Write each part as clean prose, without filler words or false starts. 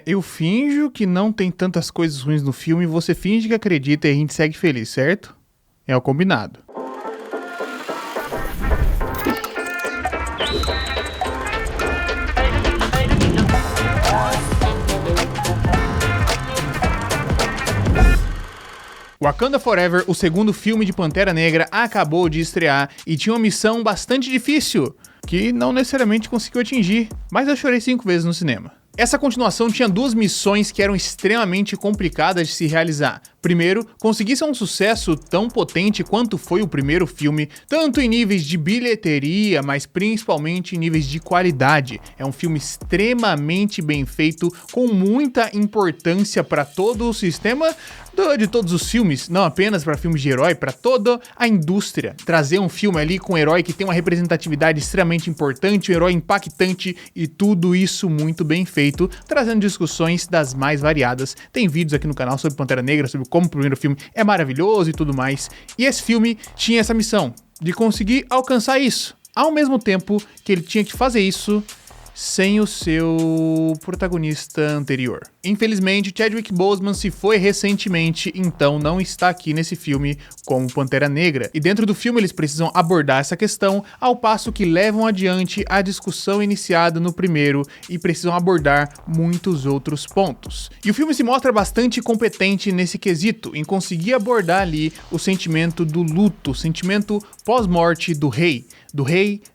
Eu finjo que não tem tantas coisas ruins no filme, você finge que acredita e a gente segue feliz, certo? É o combinado. Wakanda Forever, o segundo filme de Pantera Negra, acabou de estrear e tinha uma missão bastante difícil, que não necessariamente conseguiu atingir, mas eu chorei 5 vezes no cinema. Essa continuação tinha 2 missões que eram extremamente complicadas de se realizar. Primeiro, conseguir ser um sucesso tão potente quanto foi o primeiro filme, tanto em níveis de bilheteria, mas principalmente em níveis de qualidade. É um filme extremamente bem feito, com muita importância para todo o sistema de todos os filmes, não apenas para filmes de herói, para toda a indústria. Trazer um filme ali com um herói que tem uma representatividade extremamente importante, um herói impactante e tudo isso muito bem feito, trazendo discussões das mais variadas. Tem vídeos aqui no canal sobre Pantera Negra, sobre como o primeiro filme é maravilhoso e tudo mais. E esse filme tinha essa missão de conseguir alcançar isso, ao mesmo tempo que ele tinha que fazer isso sem o seu protagonista anterior. Infelizmente, Chadwick Boseman se foi recentemente, então não está aqui nesse filme como Pantera Negra. E dentro do filme eles precisam abordar essa questão, ao passo que levam adiante a discussão iniciada no primeiro e precisam abordar muitos outros pontos. E o filme se mostra bastante competente nesse quesito, em conseguir abordar ali o sentimento do luto, o sentimento pós-morte do rei,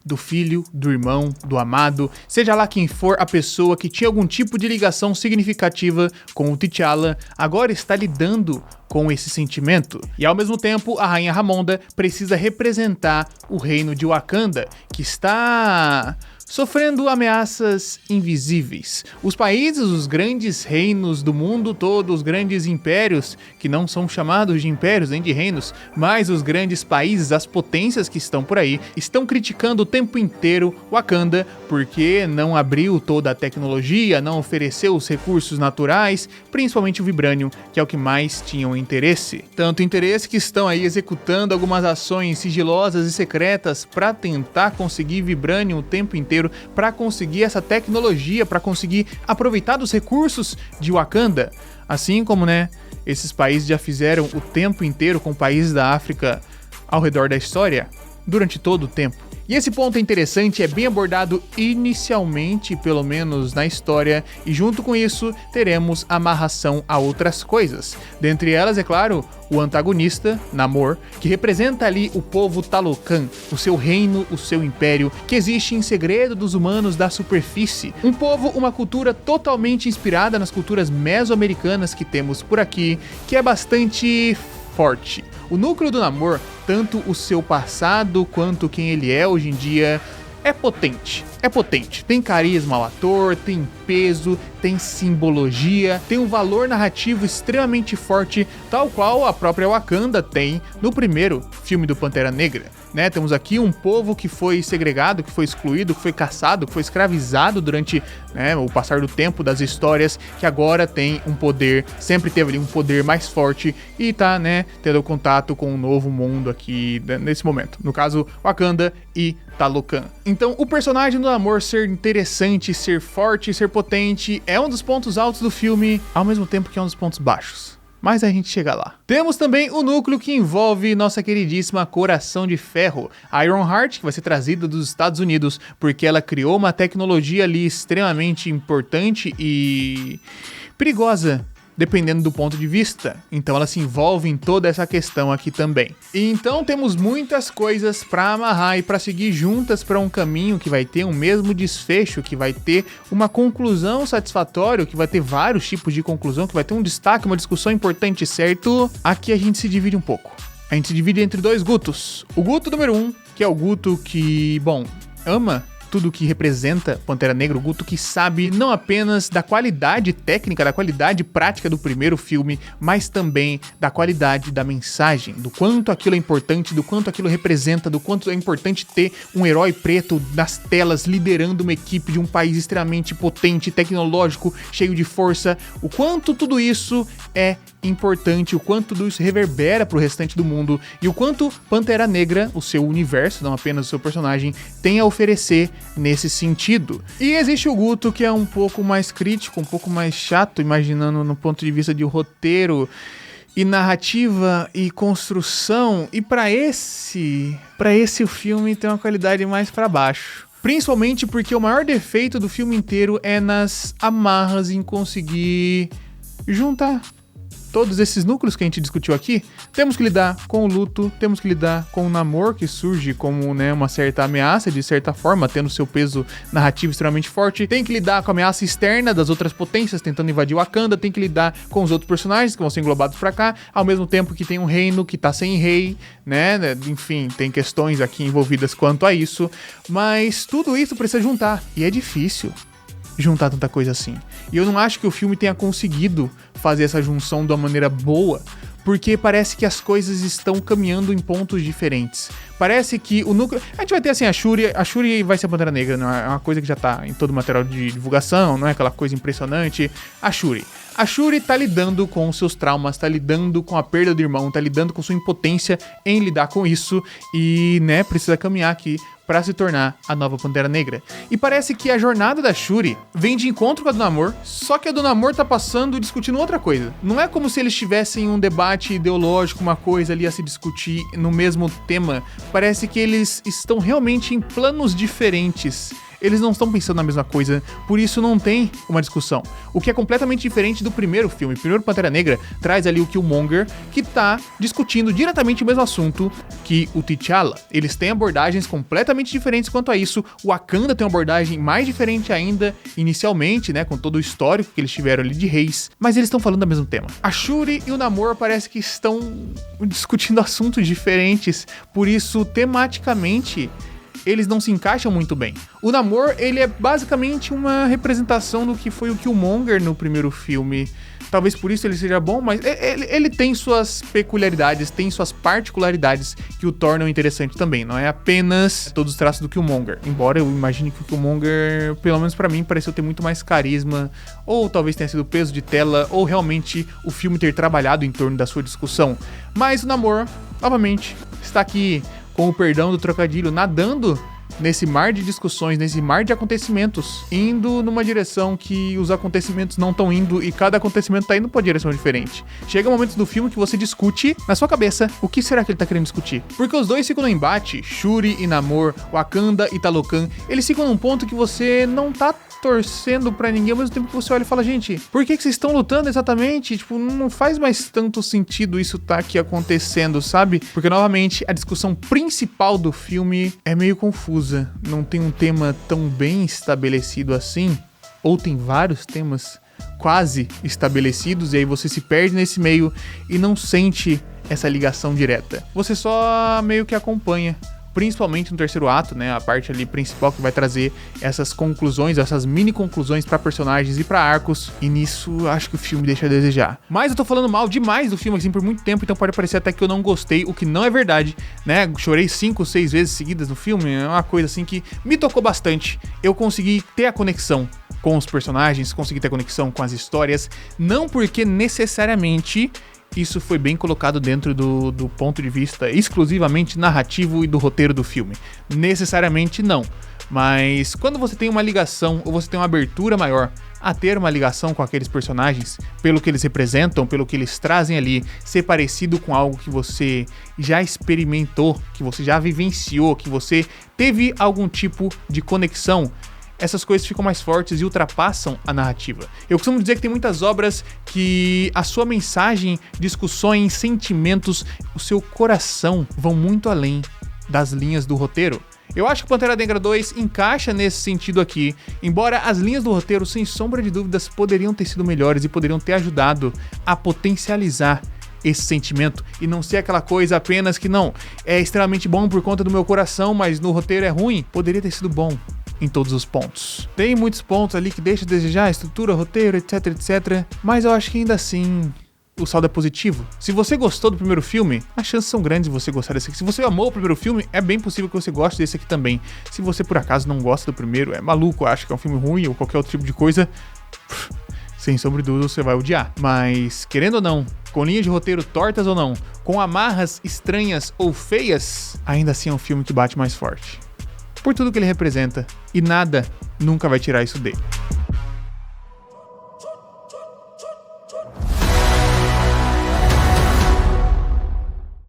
do filho, do irmão, do amado, seja lá quem for a pessoa que tinha algum tipo de ligação significativa com o T'Challa, agora está lidando com esse sentimento. E ao mesmo tempo, a Rainha Ramonda precisa representar o reino de Wakanda, que está sofrendo ameaças invisíveis. Os países, os grandes reinos do mundo todo, os grandes impérios, que não são chamados de impérios nem de reinos, mas os grandes países, as potências que estão por aí, estão criticando o tempo inteiro Wakanda porque não abriu toda a tecnologia, não ofereceu os recursos naturais, principalmente o Vibranium, que é o que mais tinham interesse. Tanto interesse que estão aí executando algumas ações sigilosas e secretas para tentar conseguir Vibranium o tempo inteiro, para conseguir essa tecnologia, para conseguir aproveitar dos recursos de Wakanda, assim como, esses países já fizeram o tempo inteiro com países da África ao redor da história, durante todo o tempo. E esse ponto é interessante, é bem abordado inicialmente, pelo menos na história, e junto com isso teremos amarração a outras coisas. Dentre elas, é claro, o antagonista, Namor, que representa ali o povo Talocan, o seu reino, o seu império, que existe em segredo dos humanos da superfície. Um povo, uma cultura totalmente inspirada nas culturas meso-americanas que temos por aqui, que é bastante forte. O núcleo do Namor, tanto o seu passado quanto quem ele é hoje em dia, é potente. Tem carisma ao ator, tem peso, tem simbologia, tem um valor narrativo extremamente forte, tal qual a própria Wakanda tem no primeiro filme do Pantera Negra. Temos aqui um povo que foi segregado, que foi excluído, que foi caçado, que foi escravizado durante o passar do tempo das histórias, que agora tem um poder, sempre teve ali um poder mais forte e tá, tendo contato com um novo mundo aqui nesse momento. No caso, Wakanda e Talocan. Então, o personagem do Namor ser interessante, ser forte, ser potente, é um dos pontos altos do filme, ao mesmo tempo que é um dos pontos baixos. Mas a gente chega lá. Temos também o núcleo que envolve nossa queridíssima Coração de Ferro, Ironheart, que vai ser trazida dos Estados Unidos, porque ela criou uma tecnologia ali extremamente importante e perigosa, dependendo do ponto de vista. Então ela se envolve em toda essa questão aqui também. E então temos muitas coisas para amarrar e para seguir juntas para um caminho que vai ter um mesmo desfecho, que vai ter uma conclusão satisfatória, que vai ter vários tipos de conclusão, que vai ter um destaque, uma discussão importante, certo? Aqui a gente se divide um pouco. A gente se divide entre 2 Gutos. O Guto número 1, que é o Guto que, ama tudo que representa Pantera Negra, o Guto que sabe não apenas da qualidade técnica, da qualidade prática do primeiro filme, mas também da qualidade da mensagem, do quanto aquilo é importante, do quanto aquilo representa, do quanto é importante ter um herói preto nas telas liderando uma equipe de um país extremamente potente, tecnológico, cheio de força, o quanto tudo isso é importante, o quanto tudo isso reverbera pro restante do mundo e o quanto Pantera Negra, o seu universo, não apenas o seu personagem, tem a oferecer nesse sentido. E existe o Guto, que é um pouco mais crítico, um pouco mais chato, imaginando no ponto de vista de roteiro e narrativa e construção, e para esse o filme tem uma qualidade mais para baixo. Principalmente porque o maior defeito do filme inteiro é nas amarras em conseguir juntar todos esses núcleos que a gente discutiu aqui. Temos que lidar com o luto, temos que lidar com o namoro, que surge como, né, uma certa ameaça, de certa forma, tendo seu peso narrativo extremamente forte. Tem que lidar com a ameaça externa das outras potências tentando invadir Wakanda, tem que lidar com os outros personagens que vão ser englobados pra cá, ao mesmo tempo que tem um reino que tá sem rei, né? Enfim, tem questões aqui envolvidas quanto a isso, mas tudo isso precisa juntar, e é difícil juntar tanta coisa assim. E eu não acho que o filme tenha conseguido fazer essa junção de uma maneira boa, porque parece que as coisas estão caminhando em pontos diferentes. Parece que o núcleo... A gente vai ter assim a Shuri vai ser a Pantera Negra, não é uma coisa que já tá em todo o material de divulgação, não é aquela coisa impressionante. A Shuri tá lidando com seus traumas, tá lidando com a perda do irmão, tá lidando com sua impotência em lidar com isso e, né, precisa caminhar aqui pra se tornar a nova Pantera Negra. E parece que a jornada da Shuri vem de encontro com a do Namor, só que a do Namor tá passando discutindo outra coisa. Não é como se eles tivessem um debate ideológico, uma coisa ali a se discutir no mesmo tema. Parece que eles estão realmente em planos diferentes. Eles não estão pensando na mesma coisa, por isso não tem uma discussão. O que é completamente diferente do primeiro filme. O primeiro Pantera Negra traz ali o Killmonger, que tá discutindo diretamente o mesmo assunto que o T'Challa. Eles têm abordagens completamente diferentes quanto a isso. O Wakanda tem uma abordagem mais diferente ainda, inicialmente, né, com todo o histórico que eles tiveram ali de reis, mas eles estão falando do mesmo tema. A Shuri e o Namor parece que estão discutindo assuntos diferentes, por isso, tematicamente, eles não se encaixam muito bem. O Namor, ele é basicamente uma representação do que foi o Killmonger no primeiro filme. Talvez por isso ele seja bom, mas ele tem suas peculiaridades, tem suas particularidades que o tornam interessante também. Não é apenas todos os traços do Killmonger. Embora eu imagine que o Killmonger, pelo menos pra mim, pareceu ter muito mais carisma, ou talvez tenha sido peso de tela, ou realmente o filme ter trabalhado em torno da sua discussão. Mas o Namor, novamente, está aqui, com o perdão do trocadilho, nadando nesse mar de discussões, nesse mar de acontecimentos, indo numa direção que os acontecimentos não estão indo e cada acontecimento tá indo pra uma direção diferente. Chega momentos do filme que você discute na sua cabeça o que será que ele tá querendo discutir. Porque os dois ficam no embate, Shuri e Namor, Wakanda e Talocan, eles ficam num ponto que você não tá torcendo pra ninguém, ao mesmo tempo que você olha e fala, gente, por que vocês estão lutando exatamente? Tipo, não faz mais tanto sentido isso tá aqui acontecendo, sabe? Porque, novamente, a discussão principal do filme é meio confusa. Não tem um tema tão bem estabelecido assim, ou tem vários temas quase estabelecidos, e aí você se perde nesse meio e não sente essa ligação direta. Você só meio que acompanha. Principalmente no terceiro ato, né, a parte ali principal que vai trazer essas conclusões, essas mini conclusões pra personagens e pra arcos, e nisso acho que o filme deixa a desejar. Mas eu tô falando mal demais do filme assim por muito tempo, então pode parecer até que eu não gostei, o que não é verdade, né, chorei 5, 6 vezes seguidas no filme, é uma coisa assim que me tocou bastante. Eu consegui ter a conexão com os personagens, consegui ter a conexão com as histórias, não porque necessariamente isso foi bem colocado dentro do ponto de vista exclusivamente narrativo e do roteiro do filme. Necessariamente não. Mas quando você tem uma ligação, ou você tem uma abertura maior a ter uma ligação com aqueles personagens, pelo que eles representam, pelo que eles trazem ali, ser parecido com algo que você já experimentou, que você já vivenciou, que você teve algum tipo de conexão, essas coisas ficam mais fortes e ultrapassam a narrativa. Eu costumo dizer que tem muitas obras que a sua mensagem, discussões, sentimentos, o seu coração vão muito além das linhas do roteiro. Eu acho que Pantera Negra 2 encaixa nesse sentido aqui, embora as linhas do roteiro, sem sombra de dúvidas, poderiam ter sido melhores e poderiam ter ajudado a potencializar esse sentimento e não ser aquela coisa apenas que não, é extremamente bom por conta do meu coração, mas no roteiro é ruim. Poderia ter sido bom em todos os pontos. Tem muitos pontos ali que deixam a desejar, estrutura, roteiro, etc, etc, mas eu acho que ainda assim o saldo é positivo. Se você gostou do primeiro filme, as chances são grandes de você gostar desse aqui. Se você amou o primeiro filme, é bem possível que você goste desse aqui também. Se você por acaso não gosta do primeiro, é maluco, acha que é um filme ruim ou qualquer outro tipo de coisa, sem sombra de dúvida você vai odiar. Mas, querendo ou não, com linhas de roteiro tortas ou não, com amarras estranhas ou feias, ainda assim é um filme que bate mais forte. Por tudo que ele representa, e nada nunca vai tirar isso dele.